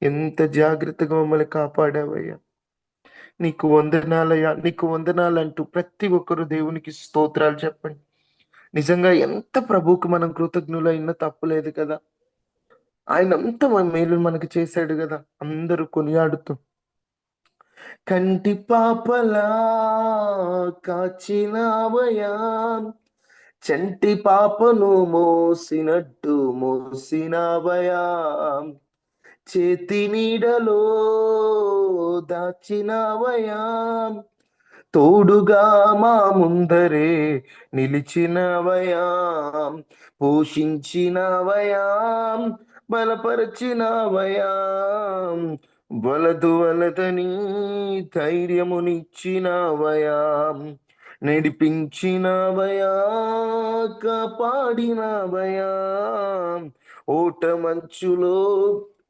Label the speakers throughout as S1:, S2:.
S1: ఎంత జాగ్రత్తగా మమ్మల్ని కాపాడావయ్యా! నీకు వందనాలయ్యా! నీకు వందనాలంటూ ప్రతి ఒక్కరు దేవునికి స్తోత్రాలు చెప్పండి. నిజంగా ఎంత ప్రభువుకి మనం కృతజ్ఞులైనా తప్పులేదు కదా! ఆయనంత మేలు మనకు చేశాడు గదా! అందరూ కొనియాడుతూ కంటి పాపలా కాచినావయా చంటి పాపను మోసినట్టు మోసినావయా చేతి నీడలో దాచినావయా తోడుగా మా ముందరే నిలిచినవయా పోషించినవయా బలపరచినవయా వలదు వలదని ధైర్యమునిచ్చినవయా నడిపించినవయా కాపాడినవయా ఓట మంచులో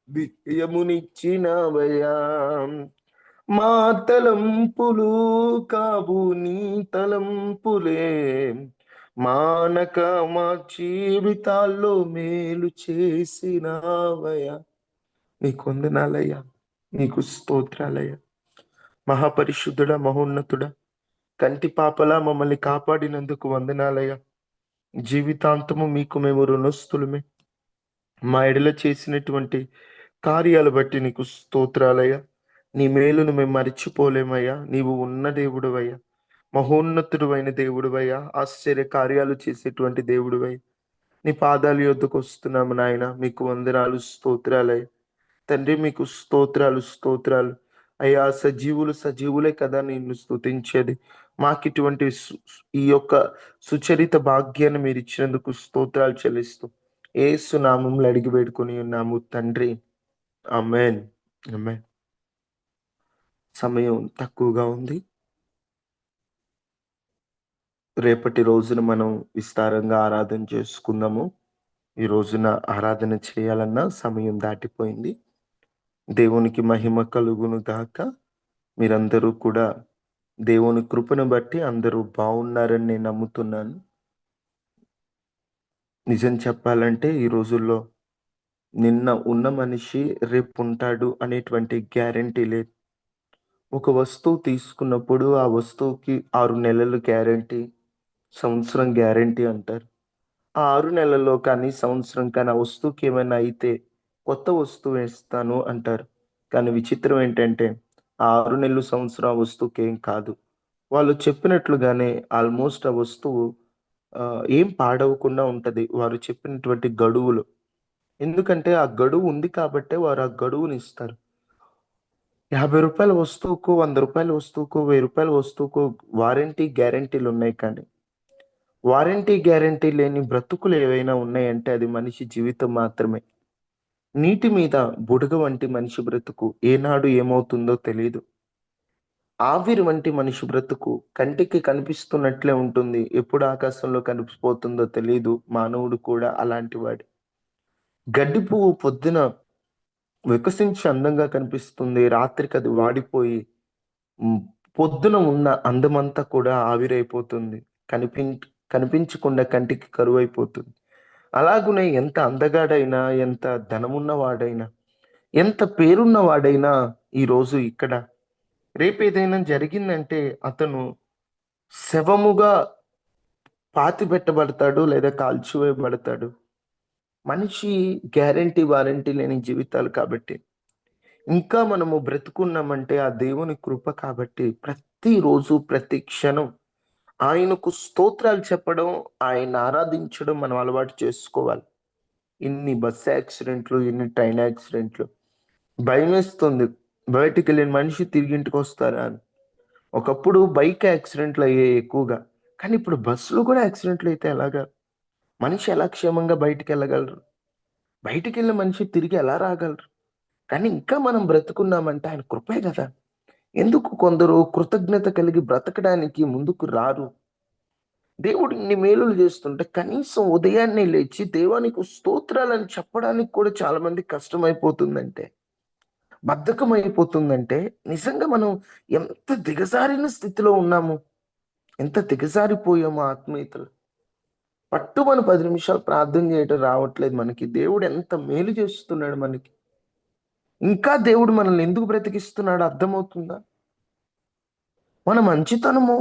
S1: విజయమునిచ్చినవయా మా తలంపులు కావు నీ తలంపులే మానక మా జీవితాల్లో మేలు చేసినావయ్యా నీకు వందనాలయ్యా నీకు స్తోత్రాలయ్యా మహాపరిశుద్ధుడా మహోన్నతుడా కంటి పాపలా మమ్మల్ని కాపాడినందుకు వందనాలయ్యా జీవితాంతము మీకు మేము రుణస్థులమే మా ఎడల చేసినటువంటి కార్యాలు బట్టి నీకు స్తోత్రాలయ్యా నీ మేలును మేము మరిచిపోలేమయ్యా నీవు ఉన్న దేవుడువయ్యా మహోన్నతుడువైన దేవుడువయ్యా ఆశ్చర్య కార్యాలు చేసేటువంటి దేవుడువయ్యా నీ పాదాల యొద్దకు వస్తున్నాము నాయన మీకు వందనాలు స్తోత్రాలయ్యా తండ్రి మీకు స్తోత్రాలు స్తోత్రాలు అయ్యా సజీవులు సజీవులే కదా నిన్ను స్తుతించేది మాకు ఇటువంటి ఈ యొక్క సుచరిత భాగ్యాన్ని మీరు ఇచ్చినందుకు స్తోత్రాలు చెల్లిస్తూ ఏసు నామంలో అడిగి వేడుకొని ఉన్నాము తండ్రి ఆమేన్ ఆమేన్ సమయం తక్కువగా ఉంది రేపటి రోజున మనం విస్తారంగా ఆరాధన చేసుకుందాము ఈ రోజున ఆరాధన చేయాలన్నా సమయం దాటిపోయింది దేవునికి మహిమ కలుగును గాక మీరందరూ కూడా దేవుని కృపను బట్టి అందరూ బాగున్నారని నేను నమ్ముతున్నాను నిజం చెప్పాలంటే ఈ రోజుల్లో నిన్న ఉన్న మనిషి రేపు ఉంటాడు అనేటువంటి గ్యారెంటీ లేదు ఒక వస్తువు తీసుకున్నప్పుడు ఆ వస్తువుకి 6 నెలలు గ్యారెంటీ సంవత్సరం గ్యారెంటీ అంటారు ఆ 6 నెలల్లో కానీ సంవత్సరం కానీ ఆ వస్తువుకి ఏమైనా అయితే కొత్త వస్తువు ఇస్తాను అంటారు కానీ విచిత్రం ఏంటంటే ఆ 6 నెలలు సంవత్సరం ఆ వస్తువుకి ఏం కాదు వాళ్ళు చెప్పినట్లుగానే ఆల్మోస్ట్ ఆ వస్తువు ఏం పాడవకుండా ఉంటది. వారు చెప్పినటువంటి గడువులో. ఎందుకంటే ఆ గడువు ఉంది కాబట్టే వారు ఆ గడువునిస్తారు. రూ. 50 వస్తువుకు, రూ. 100 వస్తువుకు, రూ. 1000 వస్తువుకు వారంటీ, గ్యారంటీలున్నాయి కానీ, వారంటీ, గ్యారంటీ లేని బ్రతుకులు ఏవైనా ఉన్నాయంటే అది మనిషి జీవితం మాత్రమే. నీటి మీద బుడగ వంటి మనిషి బ్రతుకు ఏనాడు ఏమవుతుందో తెలీదు. ఆవిరి వంటి మనిషి బ్రతుకు కంటికి కనిపిస్తున్నట్లే ఉంటుంది. ఎప్పుడు ఆకాశంలో కలిసిపోతుందో తెలీదు. మానవుడు కూడా అలాంటి వాడే. గడ్డి పువ్వు పొద్దున వికసించి అందంగా కనిపిస్తుంది. రాత్రికది వాడిపోయి హ్మ్, పొద్దున ఉన్న అందమంతా కూడా ఆవిరైపోతుంది. కనిపిం కనిపించకుండా కంటికి కరువైపోతుంది. అలాగునే ఎంత అందగాడైనా, ఎంత ధనమున్నవాడైనా, ఎంత పేరున్నవాడైనా ఈరోజు ఇక్కడ రేపేదైనా జరిగిందంటే అతను శవముగా పాతిపెట్టబడతాడు లేదా కాల్చివేయబడతాడు. మనిషి గ్యారంటీ, వారంటీ లేని జీవితాలు కాబట్టి, ఇంకా మనము బ్రతికున్నామంటే ఆ దేవుని కృప కాబట్టి ప్రతిరోజు, ప్రతి క్షణం ఆయనకు స్తోత్రాలు చెప్పడం, ఆయన్ని ఆరాధించడం మనం అలవాటు చేసుకోవాలి. ఇన్ని బస్ యాక్సిడెంట్లు, ఇన్ని ట్రైన్ యాక్సిడెంట్లు. భయమేస్తుంది. బయటికెళ్ళిన మనిషి తిరిగి ఇంటికొస్తారా అని. ఒకప్పుడు బైక్ యాక్సిడెంట్‌లయ్యాయి ఎక్కువగా. కానీ ఇప్పుడు బస్సులో కూడా యాక్సిడెంట్‌లయితే ఎలాగా? మనిషి ఎలా క్షేమంగా బయటికెళ్ళగలరు? బయటికెళ్ళిన మనిషి తిరిగి ఎలా రాగలరు? కానీ ఇంకా మనం బ్రతికున్నామంటే ఆయన కృపే గదా! ఎందుకు కొందరు కృతజ్ఞత కలిగి బ్రతకడానికి ముందుకు రారు? దేవుడు ఇన్ని మేలులు జేస్తుంటే కనీసం ఉదయాన్నే లేచి దేవానికి స్తోత్రాలని చెప్పడానికి కూడా చాలా మందికి కష్టమైపోతుందంటే, బద్ధకమైపోతుందంటే నిజంగా మనం ఎంత దిగజారిన స్థితిలో ఉన్నాము. ఎంత దిగజారిపోయామో ఆత్మీయతలో. పట్టుమని 10 నిమిషాలు ప్రార్థన చేయటం రావట్లేదు మనకి. దేవుడు ఎంత మేలు చేస్తున్నాడు మనకి. ఇంకా దేవుడు మనల్ని ఎందుకు బ్రతికిస్తున్నాడో అర్థమవుతుందా? మన మంచితనము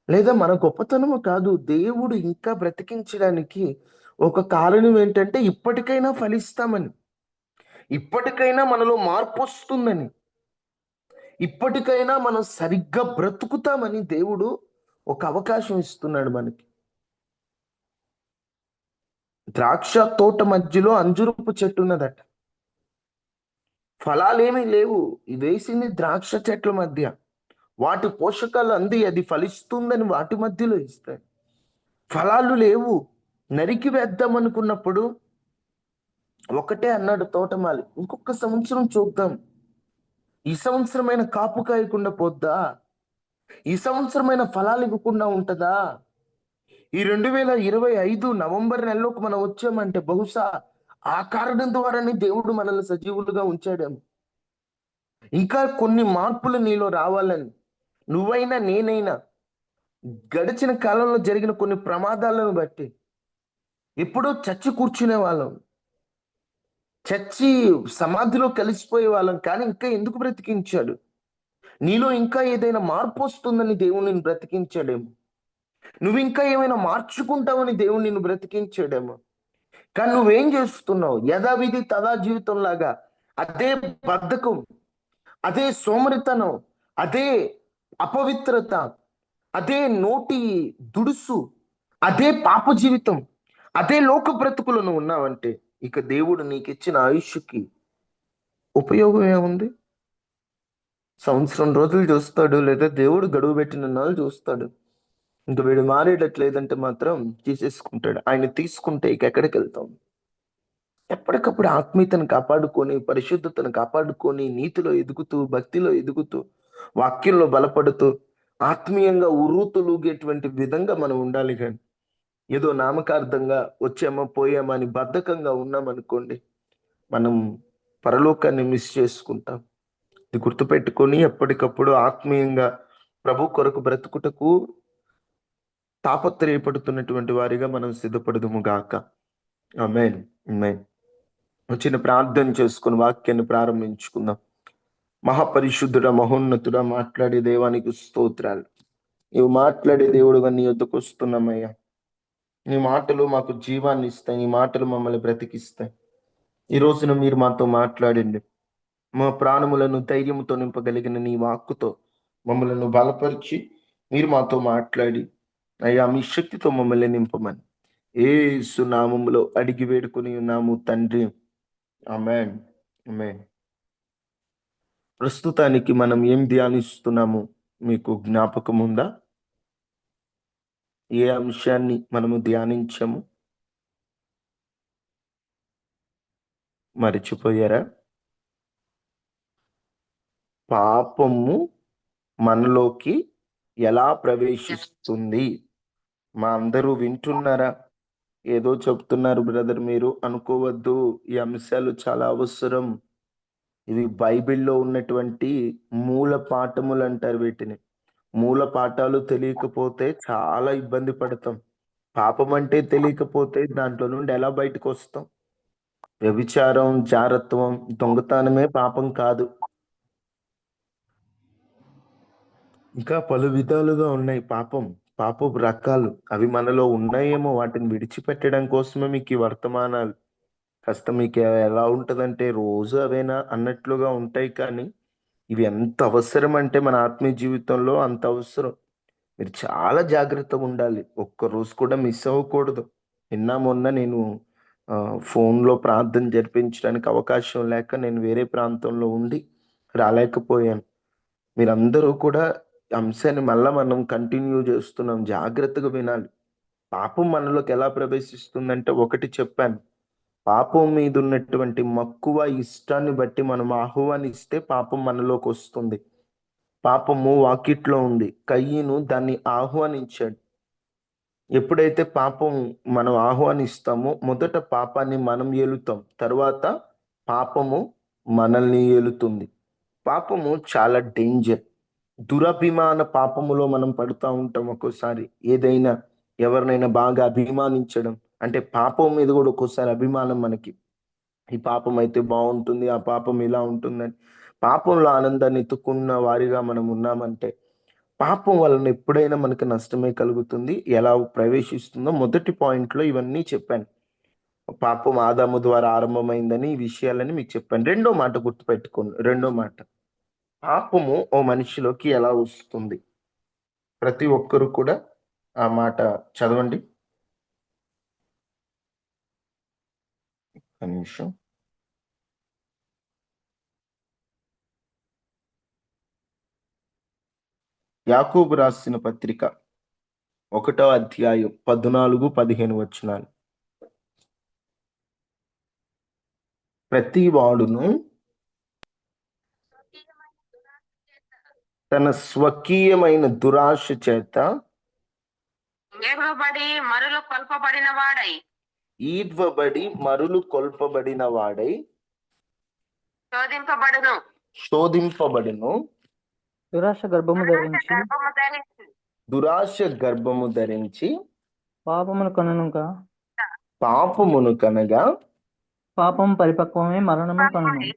S1: లేదా మన గొప్పతనము కాదు. దేవుడు ఇంకా బ్రతికించడానికి ఒక కారణం ఏంటంటే ఇప్పటికైనా ఫలిస్తామని. ఇప్పటికైనా మనలో మార్పొస్తుందని. ఇప్పటికైనా మనం సరిగ్గా బ్రతుకుతామని దేవుడు ఒక అవకాశం ఇస్తున్నాడు మనకి. ద్రాక్ష తోట మధ్యలో అంజూరపు చెట్టు ఉన్నదట. ఫలాలేమీ లేవు. వేసింది ద్రాక్ష చెట్ల మధ్య. వాటి పోషకాలు అంది అది ఫలిస్తుందని వాటి మధ్యలో ఇస్తాయి. ఫలాలు లేవు. నరికి వేద్దాం అనుకున్నప్పుడు ఒకటే అన్నాడు తోటమాలి. ఇంకొక సంవత్సరం చూద్దాం. ఈ సంవత్సరమైన కాపు కాయకుండా పోద్దా? ఈ సంవత్సరమైన ఫలాలు ఇవ్వకుండా ఉంటదా? ఈ 2025 నవంబర్ నెలలోకి మనం వచ్చామంటే బహుశా ఆ కారణం ద్వారానే దేవుడు మనల్ని సజీవులుగా ఉంచాడేమో. ఇంకా కొన్ని మార్పులు నీలో రావాలని నువ్వైనా నేనైనా గడిచిన కాలంలో జరిగిన కొన్ని ప్రమాదాలను బట్టి ఎప్పుడో చచ్చి కూర్చునే వాళ్ళం. చచ్చి సమాధిలో కలిసిపోయే వాళ్ళం. కానీ ఇంకా ఎందుకు బ్రతికించాడు? నీలో ఇంకా ఏదైనా మార్పు వస్తుందని దేవుడు నిన్ను బ్రతికించాడేమో. నువ్వు ఇంకా ఏమైనా మార్చుకుంటావని దేవుడు నిన్ను బ్రతికించాడేమో. కానీ నువ్వేం చేస్తున్నావు? యథావిధి తథా జీవితం లాగా అదే బద్ధకం, అదే సోమరితనం, అదే అపవిత్రత, అదే నోటి దుడుసు, అదే పాప జీవితం, అదే లోక బ్రతుకులు నువ్వు ఉన్నావంటే ఇక దేవుడు నీకిచ్చిన ఆయుష్కి ఉపయోగం ఏముంది? సంవత్సరం రోజులు చూస్తాడు, లేదా దేవుడు గడువు పెట్టిన నాళ్ళు చూస్తాడు. ఇంక వీడు మారేటట్లేదంటే మాత్రం తీసేసుకుంటాడు. ఆయన తీసుకుంటే ఇక ఎక్కడికి వెళ్తాం? ఎప్పటికప్పుడు ఆత్మీయతను కాపాడుకొని, పరిశుద్ధతను కాపాడుకొని, నీతిలో ఎదుగుతూ, భక్తిలో ఎదుగుతూ, వాక్యంలో బలపడుతూ, ఆత్మీయంగా ఉర్రూతలూగేటువంటి విధంగా మనం ఉండాలి గాని, ఏదో నామకార్థంగా వచ్చామా, పోయామా అని బద్ధకంగా ఉన్నామనుకోండి, మనం పరలోకాన్ని మిస్ చేసుకుంటాం. ఇది గుర్తుపెట్టుకొని ఎప్పటికప్పుడు ఆత్మీయంగా ప్రభు కొరకు బ్రతుకుటకు తాపత్రయపడుతున్నటువంటి వారిగా మనం సిద్ధపడదుము గాక. ఆమేన్. ఆమేన్. చిన్న ప్రార్థన చేసుకొని వాక్యాన్ని ప్రారంభించుకుందాం. మహాపరిశుద్ధుడ, మహోన్నతుడ, మాట్లాడే దేవానికి స్తోత్రాలు. నీవు మాట్లాడే దేవుడుగా నీ యొద్దకు వస్తున్నామయ్యా. నీ మాటలు మాకు జీవాన్ని ఇస్తాయి. నీ మాటలు మమ్మల్ని బ్రతికిస్తాయి. ఈ రోజున మీరు మాతో మాట్లాడండి. మా ప్రాణములను ధైర్యముతో నింపగలిగిన నీ వాక్కుతో మమ్మలను బలపరిచి మీరు మాతో మాట్లాడి అయ్యా మీ శక్తితో మమ్మల్ని నింపమని యేసు నామములో అడిగి వేడుకొని ఉన్నాము తండ్రి. ఆమేన్. ఆమేన్. ప్రస్తుతానికి మనం ఏం ధ్యానిస్తున్నాము మీకు జ్ఞాపకం ఉందా? ఏ అంశాన్ని మనము ధ్యానించాము? మరిచిపోయారా? పాపము మనలోకి ఎలా ప్రవేశిస్తుంది? మా అందరూ వింటున్నారా? ఏదో చెప్తున్నారు బ్రదర్ మీరు అనుకోవద్దు. ఈ అంశాలు చాలా అవసరం. ఇవి బైబిల్‌లో ఉన్నటువంటి మూల పాఠములు అంటారు వీటిని. మూల పాఠాలు తెలియకపోతే చాలా ఇబ్బంది పడతాం. పాపం అంటే తెలియకపోతే దాంట్లో నుండి ఎలా బయటకొస్తాం? వ్యభిచారం, జారత్వం, దొంగతనమే పాపం కాదు. ఇంకా పలు విధాలుగా ఉన్నాయి పాపం. పాపపు రకాలు. అవి మనలో ఉన్నాయేమో వాటిని విడిచిపెట్టడం కోసమే మీకు ఈ వర్తమానాలు. కాస్త మీకు ఎలా ఉంటదంటే రోజు అవేనా అన్నట్లుగా ఉంటాయి కానీ, ఇవి ఎంత అవసరం అంటే మన ఆత్మీయ జీవితంలో అంత అవసరం. మీరు చాలా జాగ్రత్తగుండాలి. ఒక్కరోజు కూడా మిస్ అవ్వకూడదు. నిన్న మొన్న నేను ఫోన్‌లో ప్రార్థన జరిపించడానికి అవకాశం లేక నేను వేరే ప్రాంతంలో ఉండి రాలేకపోయాను. మీరందరూ కూడా అంశాన్ని మళ్ళా మనం కంటిన్యూ చేస్తున్నాం. జాగ్రత్తగా వినాలి. పాపం మనలోకి ఎలా ప్రవేశిస్తుందంటే ఒకటి చెప్పాను. పాపం మీదున్నటువంటి మక్కువ, ఇష్టాన్ని బట్టి మనం ఆహ్వానిస్తే పాపం మనలోకొస్తుంది. పాపము వాకిట్లో ఉంది. కయీను దాన్ని ఆహ్వానించాడు. ఎప్పుడైతే పాపం మనం ఆహ్వానిస్తామో మొదట పాపాన్ని మనం ఏలుతాం. తరువాత పాపము మనల్ని ఏలుతుంది. పాపము చాలా డేంజర్. దురభిమాన పాపములో మనం పడుతా ఉంటాం ఒక్కోసారి. ఏదైనా ఎవరినైనా బాగా అభిమానించడం అంటే పాపం మీద కూడా ఒక్కోసారి అభిమానం మనకి. ఈ పాపం అయితే బాగుంటుంది, ఆ పాపం ఇలా ఉంటుందని. పాపంలో ఆనందాన్ని ఎతుక్కున్న వారిగా మనం ఉన్నామంటే, పాపం వలన ఎప్పుడైనా మనకు నష్టమే కలుగుతుంది. ఎలా ప్రవేశిస్తుందో మొదటి పాయింట్‌లో ఇవన్నీ చెప్పాను. పాపం ఆదాము ద్వారా ఆరంభమైందని ఈ విషయాలని మీకు చెప్పాను. రెండో మాట గుర్తుపెట్టుకోండి. రెండో మాట. పాపము ఓ మనిషిలోకి ఎలా వస్తుంది? ప్రతి ఒక్కరు కూడా ఆ మాట చదవండి. ఒక్క నిమిషం. యాకోబు రాసిన పత్రిక 1 అధ్యాయం 14, 15 వచనాలు. ప్రతి వాడును తన స్వకీయమైన దురాశ చేత
S2: ఏర్వబడి మరులు కొల్పబడిన వాడై
S1: ఈడ్వబడి మరులు కొల్పబడిన వాడై
S2: శోధింపబడును.
S1: శోధింపబడును.
S3: దురాశ గర్భము ధరించి
S2: గర్భము ధరించి
S1: దురాశ గర్భము ధరించి
S3: పాపమును కనుక
S1: పాపమును కనగా
S3: పాపం పరిపక్వమే మరణము కనును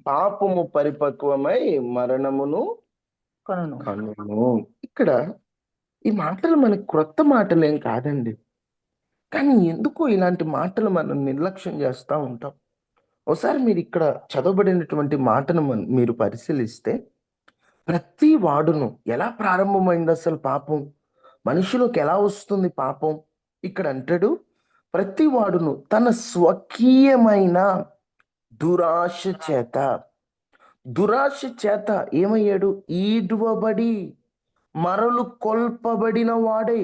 S1: పాపము పరిపక్వమై మరణమును
S3: కనును.
S1: కనును. ఇక్కడ ఈ మాటలు మనకు క్రొత్త మాటలేం కాదండి. కానీ ఎందుకో ఇలాంటి మాటలు మనం నిర్లక్ష్యం చేస్తా ఉంటాం. ఒకసారి మీరు ఇక్కడ చదవబడినటువంటి మాటను మీరు పరిశీలిస్తే, ప్రతి వాడును ఎలా ప్రారంభమైంది అసలు పాపం? మనిషిలోకి ఎలా వస్తుంది పాపం? ఇక్కడ అంటాడు, ప్రతి వాడును తన స్వకీయమైన దురాశ చేత, దురాశ చేత ఏమయ్యాడు? ఈడ్వబడి మరలు కొల్పబడిన వాడై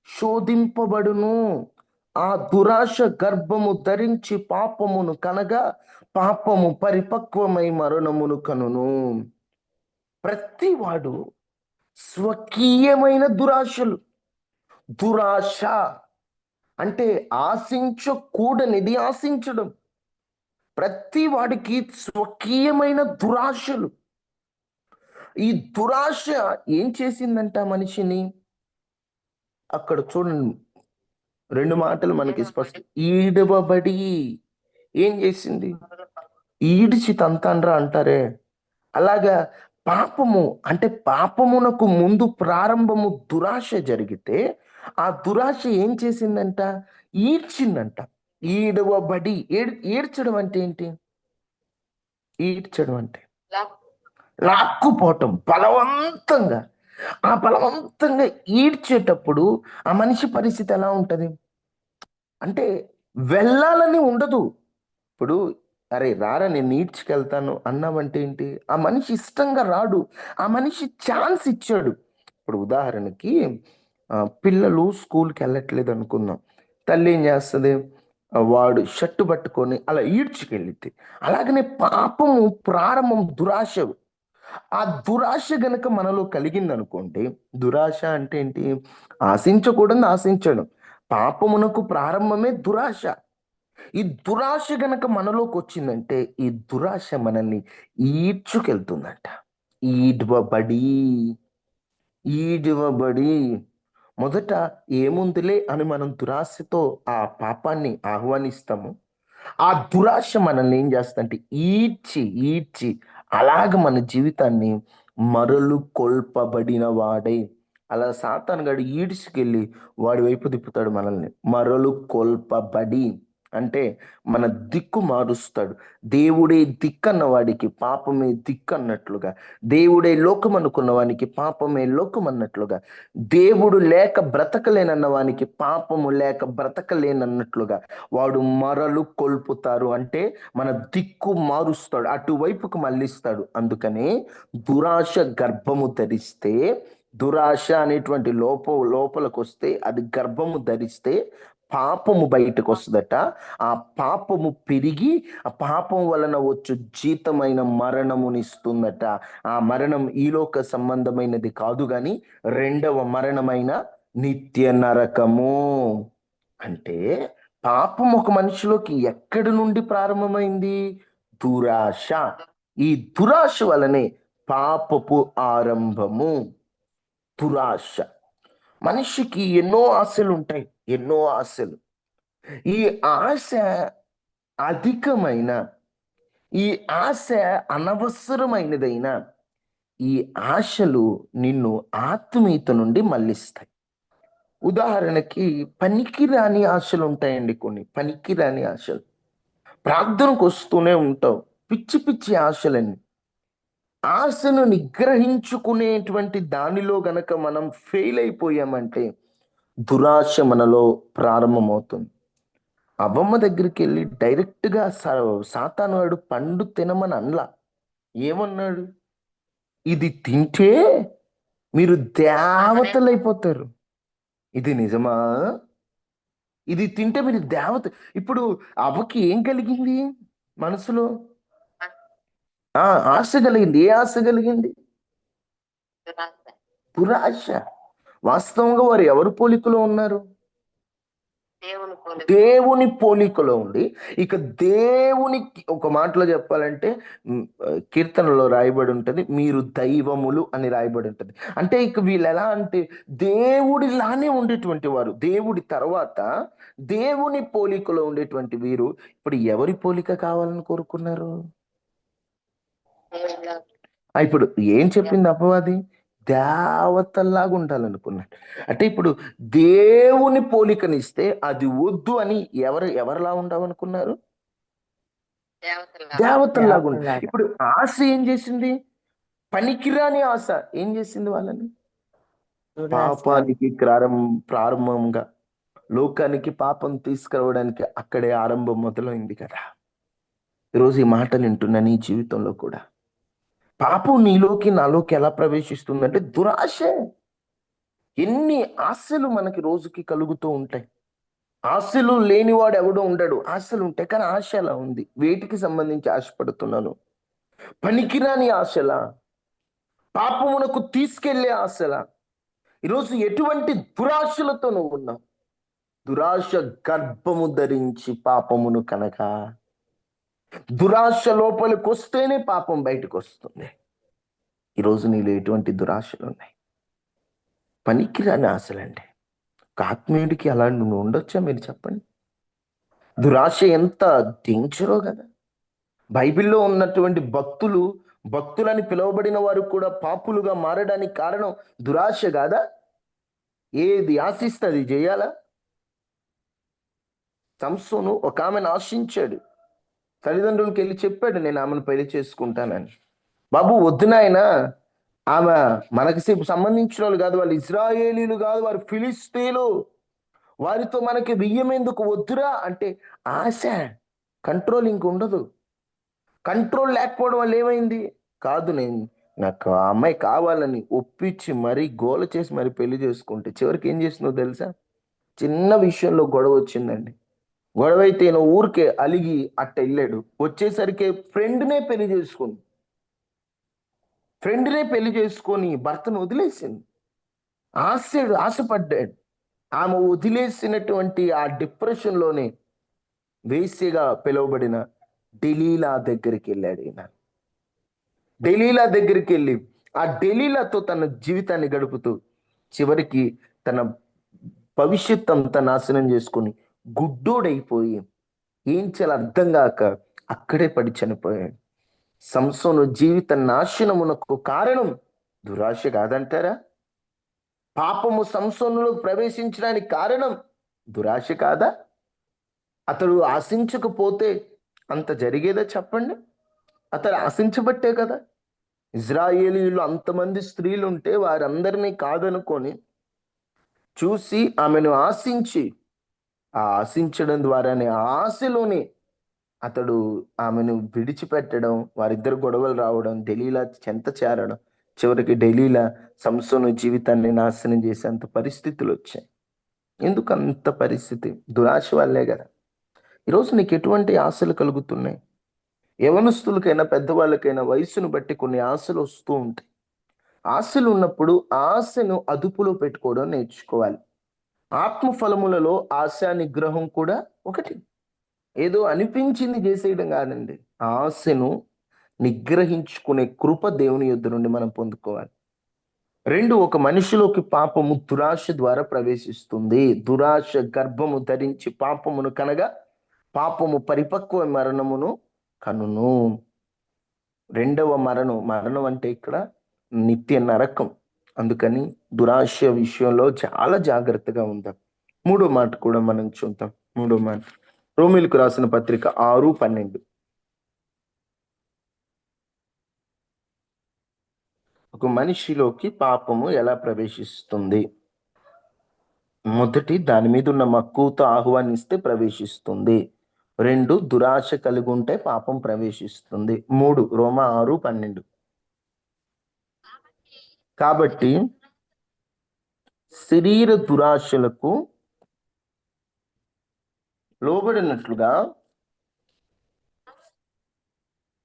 S1: శోధింపబడును. ఆ దురాశ గర్భము ధరించి పాపమును కనగా పాపము పరిపక్వమై మరణమును కనును. ప్రతి వాడు స్వకీయమైన దురాశలు. దురాశ అంటే ఆశించకూడనిది ఆశించడం. ప్రతి వాడికి స్వకీయమైన దురాశలు. ఈ దురాశ ఏం చేసిందంట మనిషిని? అక్కడ చూడండి, రెండు మాటలు మనకి స్పష్టం. ఈడవబడి ఏం చేసింది? ఈడిచి తంతాండ్రా అంటారే, అలాగా పాపము అంటే పాపమునకు ముందు ప్రారంభము దురాశ జరిగితే, ఆ దురాశ ఏం చేసిందంట? ఈడ్చిందంట. ఈడవబడి ఏడ్చడం అంటే ఏంటి? ఈడ్చడం అంటే లాక్కుపోవటం బలవంతంగా. ఆ బలవంతంగా ఈడ్చేటప్పుడు ఆ మనిషి పరిస్థితి ఎలా ఉంటది? అంటే వెళ్ళాలని ఉండదు. ఇప్పుడు అరే రారా నేను ఈడ్చుకెళ్తాను అన్నామంటే ఏంటి? ఆ మనిషి ఇష్టంగా రాడు. ఆ మనిషి ఛాన్స్ ఇచ్చాడు. ఇప్పుడు ఉదాహరణకి పిల్లలు స్కూల్‌కి వెళ్ళట్లేదు అనుకుందాం. తల్లి ఏం చేస్తది? వాడు షర్ట్ పట్టుకొని అలా ఈడ్చుకెళ్ళిద్ది. అలాగనే పాపము ప్రారంభం దురాశ. ఆ దురాశ గనక మనలో కలిగిందనుకోండి, దురాశ అంటే ఏంటి? ఆశించకూడనిది ఆశించడం. పాపమునకు ప్రారంభమే దురాశ. ఈ దురాశ గనక మనలోకి వచ్చిందంటే, ఈ దురాశ మనల్ని ఈడ్చుకెళ్తుందంట. ఈడ్వబడి, ఈడ్వబడి మొదట ఏముందిలే అని మనం దురాశతో ఆ పాపాన్ని ఆహ్వానిస్తాము. ఆ దురాశ మనల్ని ఏం చేస్తుందంటే ఈడ్చి, ఈడ్చి అలాగ మన జీవితాన్ని మరలు కొల్పబడిన వాడై, అలా సాతానుగాడు ఈడ్చుకెళ్ళి వాడి వైపు తిప్పుతాడు మనల్ని. మరలు కొల్పబడి అంటే మన దిక్కు మారుస్తాడు. దేవుడే దిక్కన్న వాడికి పాపమే దిక్కన్నట్లుగా, దేవుడే లోకం అనుకున్న వానికి పాపమే లోకం అన్నట్లుగా, దేవుడు లేక బ్రతకలేనన్న వానికి పాపము లేక బ్రతకలేనన్నట్లుగా వాడు మరలు కొల్పుతారు. అంటే మన దిక్కు మారుస్తాడు, అటువైపుకు మళ్ళిస్తాడు. అందుకనే దురాశ గర్భము ధరిస్తే, దురాశ అనేటువంటి లోపలకు వస్తే, అది గర్భము ధరిస్తే పాపము బయటకు వస్తుందట. ఆ పాపము పెరిగి ఆ పాపం వలన వచ్చు జీతమైన మరణమునిస్తుందట. ఆ మరణం ఈలోక సంబంధమైనది కాదు గాని రెండవ మరణమైన నిత్య నరకము. అంటే పాపం ఒక మనిషిలోకి ఎక్కడి నుండి ప్రారంభమైంది? దురాశ. ఈ దురాశ వలనే పాపపు ఆరంభము. దురాశ. మనిషికి ఎన్నో ఆశలు ఉంటాయి, ఎన్నో ఆశలు. ఈ ఆశ అధికమైన ఈ ఆశ అనవసరమైనదైన ఈ ఆశలు నిన్ను ఆత్మీయత నుండి మళ్ళిస్తాయి. ఉదాహరణకి పనికిరాని ఆశలు ఉంటాయండి, కొన్ని పనికిరాని ఆశలు. ప్రార్థనకు వస్తూనే ఉంటావు, పిచ్చి పిచ్చి ఆశలన్నీ. ఆశను నిగ్రహించుకునేటువంటి దానిలో గనక మనం ఫెయిల్ అయిపోయామంటే దురాశ మనలో ప్రారంభమవుతుంది. అవ్వమ్మ దగ్గరికి వెళ్ళి డైరెక్ట్గా సాతాను వాడు పండు తినమని అనలా. ఏమన్నాడు? ఇది తింటే మీరు దేవతలైపోతారు. ఇది నిజమా? ఇది తింటే మీరు దేవత. ఇప్పుడు అవ్వకి ఏం కలిగింది మనసులో? ఆశ కలిగింది. ఏ ఆశ కలిగింది? దురాశ. వాస్తవంగా వారు ఎవరు పోలికలో ఉన్నారు? దేవుని పోలికలో ఉండి, ఇక దేవునికి ఒక మాటలో చెప్పాలంటే కీర్తనలో రాయబడి ఉంటుంది, మీరు దైవములు అని రాయబడి ఉంటుంది. అంటే ఇక వీళ్ళు ఎలా అంటే దేవుడిలానే ఉండేటువంటి వారు. దేవుడి తర్వాత దేవుని పోలికలో ఉండేటువంటి వీరు ఇప్పుడు ఎవరి పోలిక కావాలని కోరుకున్నారు? ఇప్పుడు ఏం చెప్పింది అపవాది? దేవతల్లాగా ఉండాలనుకున్నాడు. అంటే ఇప్పుడు దేవుని పోలికనిస్తే అది వద్దు అని ఎవరిలా ఉండవనుకున్నారు? దేవతల్లాగా ఉండాలి. ఇప్పుడు ఆశ ఏం చేసింది? పనికిరాని ఆశ ఏం చేసింది వాళ్ళని? పాపానికి ప్రారంభంగా లోకానికి పాపం తీసుకురావడానికి అక్కడే ఆరంభం మొదలైంది కదా. ఈరోజు ఈ మాటలు వింటున్నా నీ జీవితంలో కూడా పాపం నీలోకి నాలోకి ఎలా ప్రవేశిస్తుందంటే దురాశ. ఎన్ని ఆశలు మనకి రోజుకి కలుగుతూ ఉంటాయి. ఆశలు లేనివాడు ఎవడో ఉండడు. ఆశలు ఉంటాయి, కానీ ఆశ ఎలా ఉంది? వేటికి సంబంధించి ఆశపడుతున్నాను? పనికిరాని ఆశలా? పాపమునకు తీసుకెళ్లే ఆశలా? ఈరోజు ఎటువంటి దురాశలతో నువ్వు ఉన్నావు? దురాశ గర్భము ధరించి పాపమును కనుక, దురాశ లోపలికి వస్తేనే పాపం బయటకు వస్తుంది. ఈరోజు నీలో ఎటువంటి దురాశలు ఉన్నాయి? పనికిరాని ఆశలండి. ఒక ఆత్మీయుడికి అలా నువ్వు ఉండొచ్చా? మీరు చెప్పండి. దురాశ ఎంత డేంజరో కదా. బైబిల్లో ఉన్నటువంటి భక్తులని పిలువబడిన వారు కూడా పాపులుగా మారడానికి కారణం దురాశ కాదా? ఏది ఆశిస్తే అది చేయాలా? సంసోను ఒక ఆమెను ఆశించాడు. తల్లిదండ్రులకి వెళ్ళి చెప్పాడు, నేను ఆమెను పెళ్లి చేసుకుంటానని. బాబు వద్దు నాయనా, ఆమె మనకి సంబంధించిన వాళ్ళు కాదు, వాళ్ళు ఇజ్రాయేలీలు కాదు, వారు ఫిలిస్తీన్లు, వారితో మనకి బియ్యం ఎందుకు, వద్దురా అంటే ఆశ. కంట్రోల్ ఇంక ఉండదు. కంట్రోల్ లేకపోవడం వల్ల ఏమైంది? కాదు, నాకు ఆ అమ్మాయి కావాలని ఒప్పించి మరీ గోల చేసి మరి పెళ్లి చేసుకుంటే చివరికి ఏం చేసిందో తెలుసా? చిన్న విషయంలో గొడవ వచ్చిందండి. గొడవ అయితే ఊరికే అలిగి అట్ట వెళ్ళాడు. వచ్చేసరికి ఫ్రెండ్నే పెళ్లి చేసుకొని భర్తను వదిలేసింది. ఆశపడ్డాడు. ఆమె వదిలేసినటువంటి ఆ డిప్రెషన్లోనే వేశ్యగా పిలువబడిన డెలీలా దగ్గరికి వెళ్ళాడు ఈయన. డెలీలా దగ్గరికి వెళ్ళి ఆ డెలీలాతో తన జీవితాన్ని గడుపుతూ చివరికి తన భవిష్యత్ అంతా నాశనం చేసుకొని గుడ్డోడైపోయి ఏం చేయాలో అర్థం కాక అక్కడే పడి చనిపోయాడు. సంసోను జీవిత నాశనమునకు కారణం దురాశ కాదంటారా? పాపము సంసోనులో ప్రవేశించడానికి కారణం దురాశ కాదా? అతడు ఆశించకపోతే అంత జరిగేదా చెప్పండి? అతడు ఆశించబట్టే కదా. ఇజ్రాయేలీలు అంతమంది స్త్రీలు ఉంటే వారందరినీ కాదనుకొని చూసి ఆమెను ఆశించి, ఆ ఆశించడం ద్వారానే ఆశలోనే అతడు ఆమెను విడిచిపెట్టడం, వారిద్దరు గొడవలు రావడం, డెలీలా చెంత చేరడం, చివరికి డెలీలా సంసోను జీవితాన్ని నాశనం చేసేంత పరిస్థితులు వచ్చాయి. ఎందుకు అంత పరిస్థితి? దురాశ వల్లే కదా. ఈరోజు నీకు ఎటువంటి ఆశలు కలుగుతున్నాయి? యవనస్తులకైనా పెద్దవాళ్ళకైనా వయసును బట్టి కొన్ని ఆశలు వస్తూ ఉంటాయి. ఆశలు ఉన్నప్పుడు ఆశను అదుపులో పెట్టుకోవడం నేర్చుకోవాలి. ఆత్మఫలములలో ఆశా నిగ్రహం కూడా ఒకటి. ఏదో అనిపించింది చేసేయడం కాదండి. ఆశను నిగ్రహించుకునే కృప దేవుని యొద్ద నుండి మనం పొందుకోవాలి. 2, ఒక మనిషిలోకి పాపము దురాశ ద్వారా ప్రవేశిస్తుంది. దురాశ గర్భము ధరించి పాపమును కనగా పాపము పరిపక్వ మరణమును కనును. రెండవ మరణం అంటే ఇక్కడ నిత్య నరకం. అందుకని దురాశ విషయంలో చాలా జాగ్రత్తగా ఉందాం. మూడో మాట కూడా మనం చూద్దాం. మూడో మాట రోమిలకు రాసిన పత్రిక 6:12. ఒక మనిషిలోకి పాపము ఎలా ప్రవేశిస్తుంది? మొదటి, దాని మీద ఉన్న మక్కువతో ఆహ్వానిస్తే ప్రవేశిస్తుంది. 2, దురాశ కలిగి ఉంటే పాపం ప్రవేశిస్తుంది. 3, రోమా 6:12. కాబట్టి శరీర దురాశలకు లోబడినట్లుగా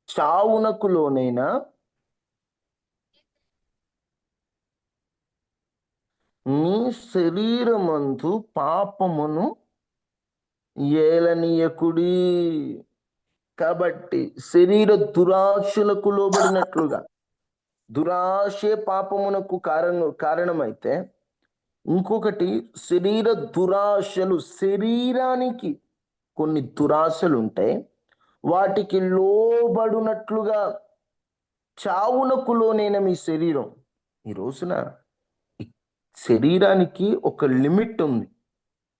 S1: చావునకు లోనైన మీ శరీరమందు పాపమును ఏలనీయకుడి. కాబట్టి శరీర దురాశలకు లోబడినట్లుగా, దురాశే పాపమునకు కారణమైతే, ఇంకొకటి శరీర దురాశలు, శరీరానికి కొన్ని దురాశలు ఉంటాయి, వాటికి లోబడినట్లుగా చావునకు లోనైన మీ శరీరం. ఈ రోజున శరీరానికి ఒక లిమిట్ ఉంది.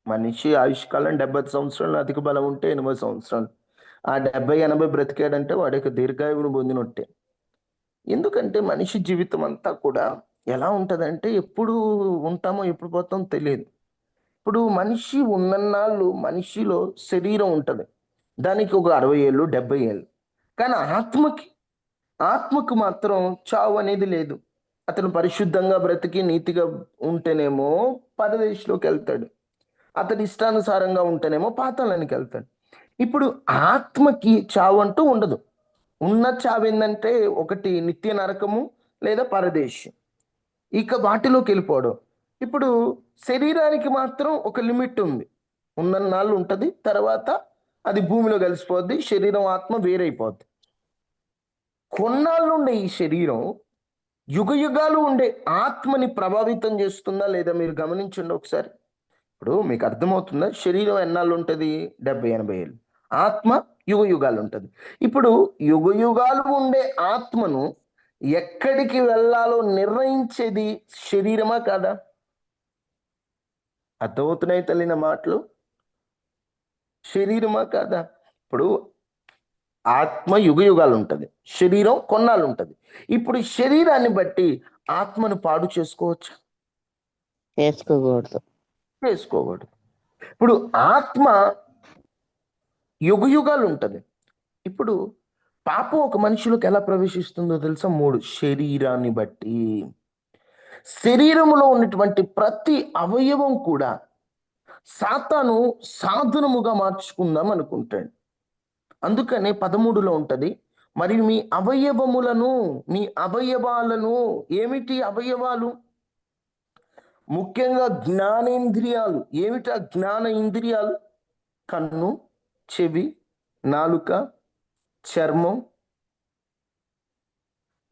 S1: మనిషి ఆయుష్కాలం 70 సంవత్సరాలు, అధిక బలం ఉంటే 80 సంవత్సరాలు. ఆ 70-80 బ్రతికాడంటే వాడికి దీర్ఘాయువును పొందినట్టే. ఎందుకంటే మనిషి జీవితం అంతా కూడా ఎలా ఉంటుందంటే ఎప్పుడు ఉంటామో ఎప్పుడు పోతామో తెలియదు. ఇప్పుడు మనిషి ఉన్నన్నాళ్ళు మనిషిలో శరీరం ఉంటుంది, దానికి ఒక 60 ఏళ్ళు 70 ఏళ్ళు. కానీ ఆత్మకు మాత్రం చావు అనేది లేదు. అతను పరిశుద్ధంగా బ్రతికి నీతిగా ఉంటేనేమో పరదేశంలోకి వెళ్తాడు, అతడి ఇష్టానుసారంగా ఉంటేనేమో పాతాళానికి వెళ్తాడు. ఇప్పుడు ఆత్మకి చావు అంటూ ఉండదు. ఉన్న చావు ఏంటంటే ఒకటి నిత్య నరకము లేదా పరదేశం, ఇక వాటిలోకి వెళ్ళిపోవడం. ఇప్పుడు శరీరానికి మాత్రం ఒక లిమిట్ ఉంది, ఉన్నన్నాళ్ళు ఉంటుంది, తర్వాత అది భూమిలో కలిసిపోద్ది, శరీరం ఆత్మ వేరైపోద్ది. కొన్నాళ్ళు ఉండే ఈ శరీరం యుగ యుగాలు ఉండే ఆత్మని ప్రభావితం చేస్తుందా లేదా మీరు గమనించండి ఒకసారి. ఇప్పుడు మీకు అర్థమవుతుందా? శరీరం ఎన్నాళ్ళు ఉంటుంది? 70-80 ఏళ్ళు. ఆత్మ యుగ యుగాలు ఉంటుంది. ఇప్పుడు యుగ యుగాలు ఉండే ఆత్మను ఎక్కడికి వెళ్ళాలో నిర్ణయించేది శరీరమా కాదా? అర్థమవుతున్నాయి తల్లిన మాటలు? శరీరమా కాదా? ఇప్పుడు ఆత్మ యుగ యుగాలు ఉంటుంది, శరీరం కొన్నాళ్ళు ఉంటుంది. ఇప్పుడు శరీరాన్ని బట్టి ఆత్మను పాడు చేసుకోవచ్చా? చేసుకోకూడదు. ఇప్పుడు ఆత్మ యుగ యుగాలు ఉంటుంది. ఇప్పుడు పాపం ఒక మనిషిలోకి ఎలా ప్రవేశిస్తుందో తెలుసా? 3, శరీరాన్ని బట్టి. శరీరంలో ఉన్నటువంటి ప్రతి అవయవం కూడా సాతాను సాధనముగా మార్చుకుందాం అనుకుంటాడు. అందుకనే 13లో ఉంటది, మరియు మీ అవయవాలను, ఏమిటి అవయవాలు? ముఖ్యంగా జ్ఞానేంద్రియాలు. ఏమిటా జ్ఞాన ఇంద్రియాలు? కన్ను, చెవి, నాలుక, చర్మం,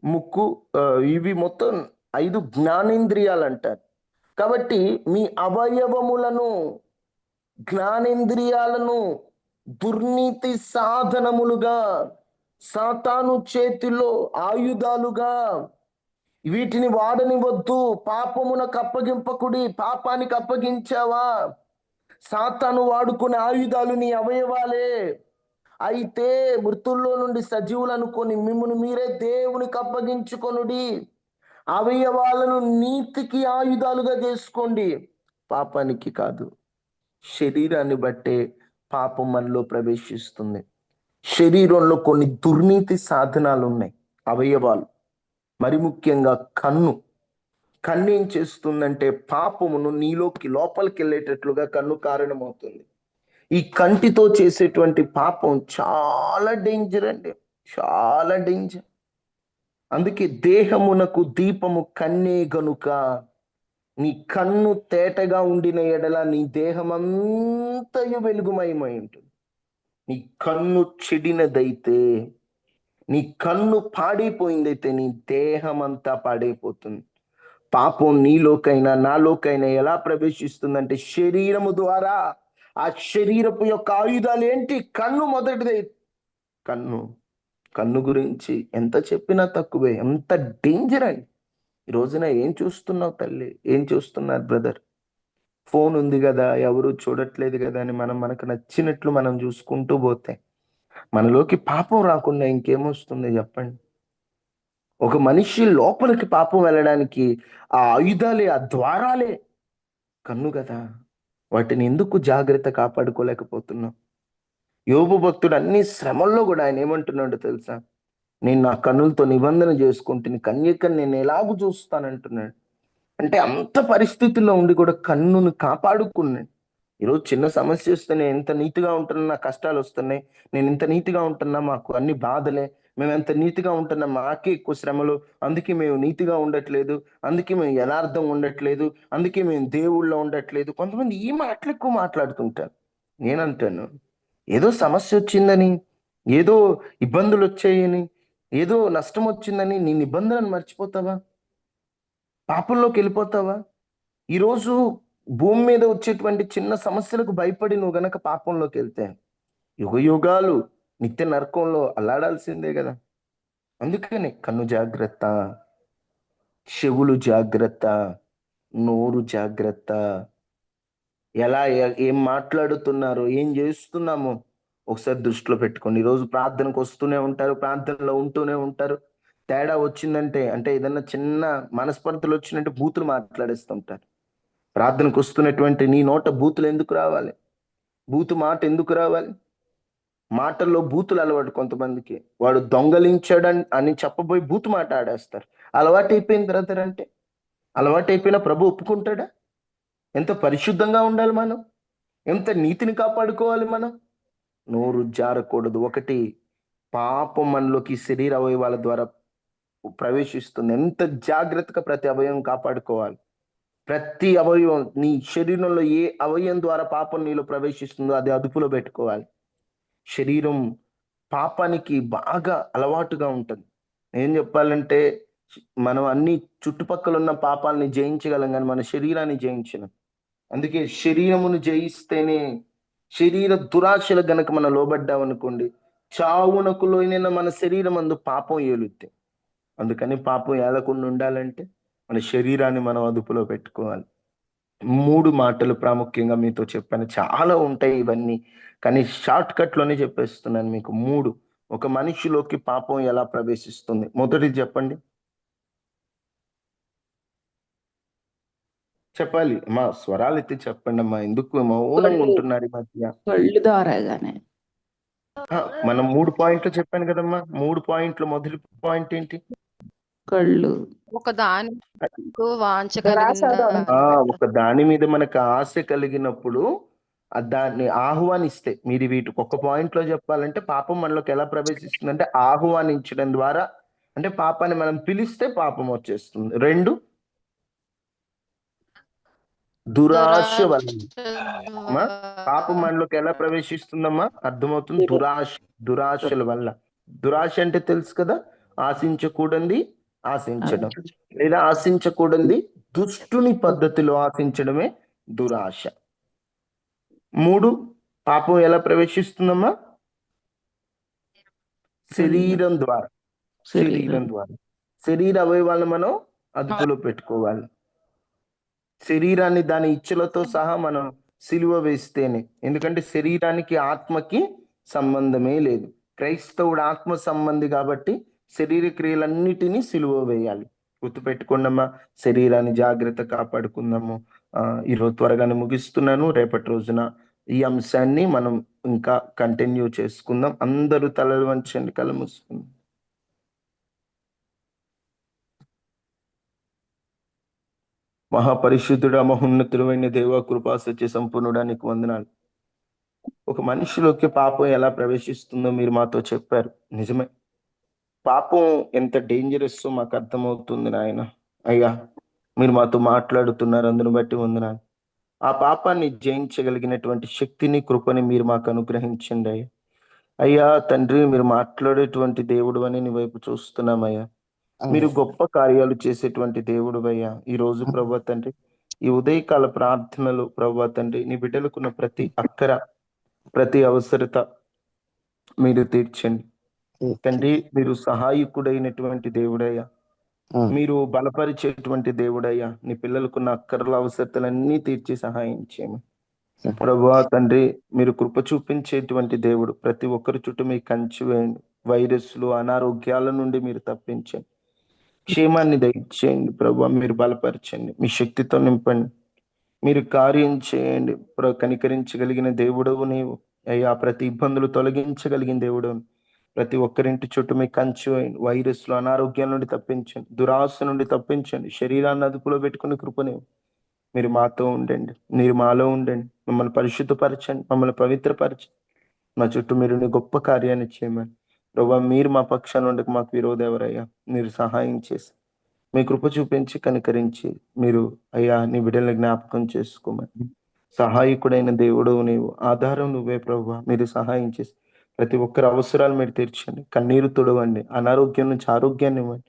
S1: ముక్కు, ఇవి మొత్తం 5 జ్ఞానేంద్రియాలు అంటారు. కాబట్టి మీ అవయవములను, జ్ఞానేంద్రియాలను దుర్నీతి సాధనములుగా, సాతాను చేతిలో ఆయుధాలుగా, వీటిని వాడనివద్దు. పాపమునకు అప్పగింపకుడి. పాపానికి అప్పగించావా? సాతాను వాడుకునే ఆయుధాలు నీ అవయవాలే. అయితే మృతుల్లో నుండి సజీవులు అనుకొని మిమ్మల్ని మీరే దేవునికి అప్పగించుకొనుడి. అవయవాలను నీతికి ఆయుధాలుగా చేసుకోండి, పాపానికి కాదు. శరీరాన్ని బట్టే పాపం మనలో ప్రవేశిస్తుంది. శరీరంలో కొన్ని దుర్నీతి సాధనాలు ఉన్నాయి, అవయవాలు. మరి ముఖ్యంగా కన్ను ఏం చేస్తుందంటే పాపమును నీలోకి లోపలికి వెళ్ళేటట్లుగా కన్ను కారణమవుతుంది. ఈ కంటితో చేసేటువంటి పాపం చాలా డేంజర్ అండి, చాలా డేంజర్. అందుకే దేహమునకు దీపము కన్నే గనుక, నీ కన్ను తేటగా ఉండిన ఎడల నీ దేహమంతయు వెలుగుమయమై ఉంటుంది. నీ కన్ను చెడినదైతే, నీ కన్ను పాడైపోయిందైతే నీ దేహం అంతా పాడైపోతుంది. పాపం నీలోకైనా నాలోకైనా ఎలా ప్రవేశిస్తుందంటే శరీరము ద్వారా, ఆ శరీరపు యొక్క ఆయుధాలు ఏంటి? కన్ను మొదటిది. కన్ను. కన్ను గురించి ఎంత చెప్పినా తక్కువే. ఎంత డేంజర్ అని. ఈ రోజున ఏం చూస్తున్నావు తల్లి? ఏం చూస్తున్నారు బ్రదర్? ఫోన్ ఉంది గదా! ఎవరు చూడట్లేదు గదా! అని మనకు నచ్చినట్లు మనం చూసుకుంటూ పోతే, మనలోకి పాపం రాకుండా ఇంకేమొస్తుంది చెప్పండి? ఒక మనిషి లోపలికి పాపం వెళ్ళడానికి ఆ ఆయుధాలే, ఆ ద్వారాలే కన్ను గదా! వాటిని ఎందుకు జాగ్రత్త కాపాడుకోలేకపోతున్నాం? యోబు భక్తుడు అన్ని శ్రమల్లో గూడా ఆయన ఏమంటున్నాడో తెలుసా? నేను నా కన్నులతో నిబంధన చేసుకుంటుని, కన్యకని నేను ఎలాగూ చూస్తానంటున్నాడు. అంటే అంత పరిస్థితుల్లో ఉండి కూడా కన్నును కాపాడుకున్నాడు. ఈరోజు చిన్న సమస్య వస్తే నేను ఎంత నీతిగా ఉంటున్నా, నాకు కష్టాలు వస్తున్నాయి. నేను ఇంత నీతిగా ఉంటున్నా, మాకు అన్ని బాధలే. మేము ఎంత నీతిగా ఉంటున్నా, మాకే ఎక్కువ శ్రమలు. అందుకే మేము నీతిగా ఉండట్లేదు. అందుకే మేము యథార్థంగా ఉండట్లేదు. అందుకే మేము దేవుళ్ళో ఉండట్లేదు. కొంతమంది ఈ మాటలు ఎక్కువ మాట్లాడుతుంటారు. నేనంటాను, ఏదో సమస్య వచ్చిందని, ఏదో ఇబ్బందులు వచ్చాయని, ఏదో నష్టం వచ్చిందని నీ నిబంధనను మర్చిపోతావా? పాపంలోకి వెళ్ళిపోతావా? ఈరోజు భూమి మీద వచ్చేటువంటి చిన్న సమస్యలకు భయపడి నువ్వు గనక పాపంలోకి వెళ్తే యుగ యుగాలు నిత్య నరకంలో అల్లాడాల్సిందే కదా. అందుకని కన్ను జాగ్రత్త, చెవులు జాగ్రత్త, నోరు జాగ్రత్త. ఏం మాట్లాడుతున్నారో, ఏం చేస్తున్నామో ఒకసారి దృష్టిలో పెట్టుకోండి. ఈరోజు ప్రార్థనకు వస్తూనే ఉంటారు, ప్రార్థనలో ఉంటూనే ఉంటారు. తేడా వచ్చిందంటే, అంటే ఏదన్నా చిన్న మనస్పర్ధలు వచ్చినట్టు బూతులు మాట్లాడేస్తుంటారు. ప్రార్థనకు వస్తున్నటువంటి నీ నోట బూతులు ఎందుకు రావాలి? బూతు మాట ఎందుకు రావాలి? మాటల్లో బూతులు అలవాటు కొంతమందికి. వాడు దొంగలించాడని అని చెప్పబోయి బూతు మాట ఆడేస్తారు. అలవాటైపోయిన బ్రదర్ అంటే, అలవాటైపోయిన ప్రభు ఒప్పుకుంటాడా? ఎంత పరిశుద్ధంగా ఉండాలి మనం? ఎంత నీతిని కాపాడుకోవాలి మనం? నోరు జారకూడదు. ఒకటి, పాపం మనలోకి శరీర అవయవాల ద్వారా ప్రవేశిస్తుంది. ఎంత జాగ్రత్తగా ప్రతి అవయవం కాపాడుకోవాలి. ప్రతి అవయవం, నీ శరీరంలో ఏ అవయవం ద్వారా పాపం నీలో ప్రవేశిస్తుందో అది అదుపులో పెట్టుకోవాలి. శరీరం పాపానికి బాగా అలవాటుగా ఉంటుంది. ఏం చెప్పాలంటే, మనం అన్ని చుట్టుపక్కల ఉన్న పాపాలని జయించగలం కానీ మన శరీరాన్ని జయించలేం. అందుకే శరీరమును జయిస్తేనే, శరీర దురాశలు గనక మనం లోబడ్డామనుకోండి, చావునకు లోనైన మన శరీరం అందు పాపం ఏలుద్ది. అందుకని పాపం ఏలకుండా ఉండాలంటే మన శరీరాన్ని మనం అదుపులో పెట్టుకోవాలి. 3 మాటలు ప్రాముఖ్యంగా మీతో చెప్పాను. చాలా ఉంటాయి ఇవన్నీ. కానీ షార్ట్ కట్‌లోనే చెప్పేస్తున్నాను మీకు 3. ఒక మనిషిలోకి పాపం ఎలా ప్రవేశిస్తుంది? మొదటిది చెప్పండి. చెప్పాలి. అమ్మా స్వరాలెత్తి చెప్పండమ్మా. ఎందుకు మౌనంగా
S4: కళ్ళు
S1: ఉంటున్నారు ఈ మధ్య?
S4: కళ్ళు ద్వారాగానే
S1: ఆ! మనం 3 పాయింట్లు చెప్పాను కదమ్మా! 3 పాయింట్లు మొదటి పాయింట్ ఏంటి?
S4: కళ్ళు
S5: ఒక దాని వాంఛ
S4: దురాశ
S5: కలిగిందా?
S1: ఒక దాని మీద మనకు ఆశ కలిగినప్పుడు దాన్ని ఆహ్వానిస్తే, మీరు వీటికి ఒక పాయింట్‌లో చెప్పాలంటే పాపం మనలోకి ఎలా ప్రవేశిస్తుందంటే ఆహ్వానించడం ద్వారా, అంటే పాపాన్ని మనం పిలిస్తే పాపం వచ్చేస్తుంది. 2 దురాశ వల్ల. అమ్మా, పాపం మనలోకి ఎలా ప్రవేశిస్తుందమ్మా? అర్థమవుతుంది. దురాశల వల్ల. దురాశ అంటే తెలుసు కదా, ఆశించకూడనిది ఆశించడం, లేదా ఆశించకూడనిది దుష్టుని పద్ధతిలో ఆశించడమే దురాశ. 3, పాపం ఎలా ప్రవేశిస్తుందమ్మా? శరీరం ద్వారా. శరీరం ద్వారా. శరీర అవయవాలను మనం అదుపులో పెట్టుకోవాలి. శరీరాన్ని దాని ఇచ్చలతో సహా మనం సిలువ వేస్తేనే. ఎందుకంటే శరీరానికి ఆత్మకి సంబంధమే లేదు. క్రైస్తవుడు ఆత్మ సంబంధి కాబట్టి శరీర క్రియలన్నిటినీ సిలువ వేయాలి. గుర్తుపెట్టుకోండమ్మా. శరీరాన్ని జాగ్రత్త కాపాడుకుందాము. ఈరోజు త్వరగానే ముగిస్తున్నాను. రేపటి రోజున ఈ అంశాన్ని మనం ఇంకా కంటిన్యూ చేసుకుందాం. అందరూ తలలు వంచండి, కళ్ళు మూసుకుందాం. మహాపరిశుద్ధుడా, మహోన్నతుడైన దేవ, కృపా సత్య సంపూర్ణుడానికి వందనాలు. ఒక మనిషిలోకి పాపం ఎలా ప్రవేశిస్తుందో మీరు మాతో చెప్పారు. నిజమే, పాపం ఎంత డేంజరస్ మాకు అర్థమవుతుంది నాయన. అయ్యా, మీరు మాతో మాట్లాడుతున్నారు, అందును బట్టి వందనాలు. ఆ పాపాన్ని జయించగలిగినటువంటి శక్తిని, కృపని మీరు మాకు అనుగ్రహించండి అయ్యా. అయ్యా తండ్రి, మీరు మాట్లాడేటువంటి దేవుడు అని నీ వైపు చూస్తున్నామయ్యా. మీరు గొప్ప కార్యాలు చేసేటువంటి దేవుడు అయ్యా. ఈ రోజు ప్రభు తండ్రి, ఈ ఉదయకాల ప్రార్థనలు ప్రభువా తండ్రి నీ బిడ్డలకున్న ప్రతి అక్కర ప్రతి అవసరత మీరు తీర్చండి తండ్రి. మీరు సహాయకుడైనటువంటి దేవుడయ్యా, మీరు బలపరిచేటువంటి దేవుడయ్యా. నీ పిల్లలకున్న అక్కర్ల అవసరతలన్నీ తీర్చి సహాయం చేయము ప్రభువా తండ్రి. మీరు కృప చూపించేటువంటి దేవుడు. ప్రతి ఒక్కరి చుట్టూ మీ కంచి వేయండి. వైరస్లు అనారోగ్యాల నుండి మీరు తప్పించండి. క్షేమాన్ని దయచేయండి ప్రభువా. మీరు బలపరచండి, మీ శక్తితో నింపండి, మీరు కార్యం చేయండి. కనికరించగలిగిన దేవుడవు నీవు అయ్యా. ప్రతి ఇబ్బందులు తొలగించగలిగిన దేవుడు. ప్రతి ఒక్కరింటి చుట్టూ మీ కంచి వేయండి. వైరస్లు అనారోగ్యాల నుండి తప్పించండి, దురాశ నుండి తప్పించండి. శరీరాన్ని అదుపులో పెట్టుకుని కృపనేవు. మీరు మాతో ఉండండి, మీరు మాలో ఉండండి. మమ్మల్ని పరిశుద్ధపరచండి, మమ్మల్ని పవిత్రపరచండి. మా చుట్టూ మీరు నీ గొప్ప కార్యాన్ని చేయమని ప్రభువా. మీరు మా పక్షాన ఉండక మాకు విరోధం ఎవరయ్యా. మీరు సహాయం చేసి మీ కృప చూపించి కనికరించి మీరు అయ్యా నీ బిడ్డల్ని జ్ఞాపకం చేసుకోమని. సహాయకుడైన దేవుడు నీవు, ఆధారం నువ్వే ప్రభువా. మీరు సహాయం చేసి ప్రతి ఒక్కరి అవసరాలు మీరు తీర్చండి. కన్నీరు తుడవండి, అనారోగ్యం నుంచి ఆరోగ్యాన్ని ఇవ్వండి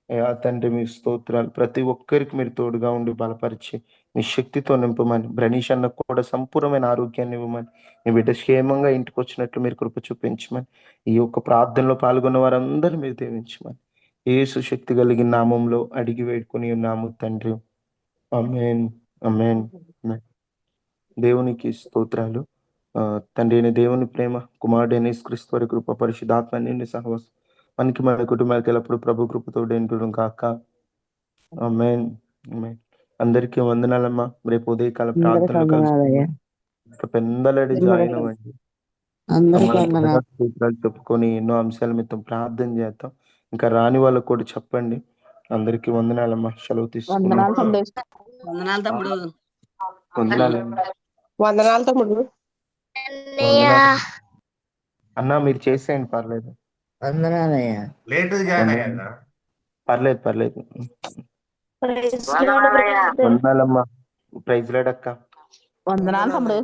S1: అయ్యా తండ్రి. మీ స్తోత్రాలు. ప్రతి ఒక్కరికి మీరు తోడుగా ఉండి బలపరిచి మీ శక్తితో నింపమని. బ్రనీష్ అన్నకు కూడా సంపూర్ణమైన ఆరోగ్యాన్ని ఇవ్వమని. మీ బిడ్డ క్షేమంగా ఇంటికి వచ్చినట్లు మీరు కృప చూపించమని. ఈ యొక్క ప్రార్థనలో పాల్గొన్న వారందరూ మీరు దీవించమని యేసు శక్తి కలిగిన నామంలో అడిగి వేడుకొని ఉన్నాము తండ్రి. ఆమేన్, ఆమేన్, ఆమేన్. దేవునికి స్తోత్రాలు. తండ్రి అయిన దేవుని ప్రేమ, కుమారుడైన యేసుక్రీస్తు వారి కృప, పరిశుద్ధాత్మ అన్యోన్య సహవాసం మనకి మన కుటుంబాలకి ఎల్లప్పుడు ప్రభు కృపతో ఉండును గాక. ఆమేన్, ఆమేన్. అందరికీ వందనాలమ్మా. రేపు ఉదయకాల ప్రార్థనలు కలుసుకుందాం. పెందలడి జాయిన్ అవ్వండి. స్తోత్రాలు చెప్పుకొని ఎన్నో అంశాల మీద ప్రార్థన చేద్దాం. ఇంకా రాని వాళ్ళకు కూడా చెప్పండి. అందరికీ వందనాలమ్మా. సెలవు తీసుకున్నాం.
S6: వందనాలు తమ్ముడు.
S7: వందనాలు తమ్ముడు.
S1: అన్నా మీరు చేసేయండి, పర్లేదు. పర్లేదు పర్లేదు. వందనాలమ్మా. ప్రైజ్ లార్డ్ అక్క.
S4: వందనాలు తమ్ముడు.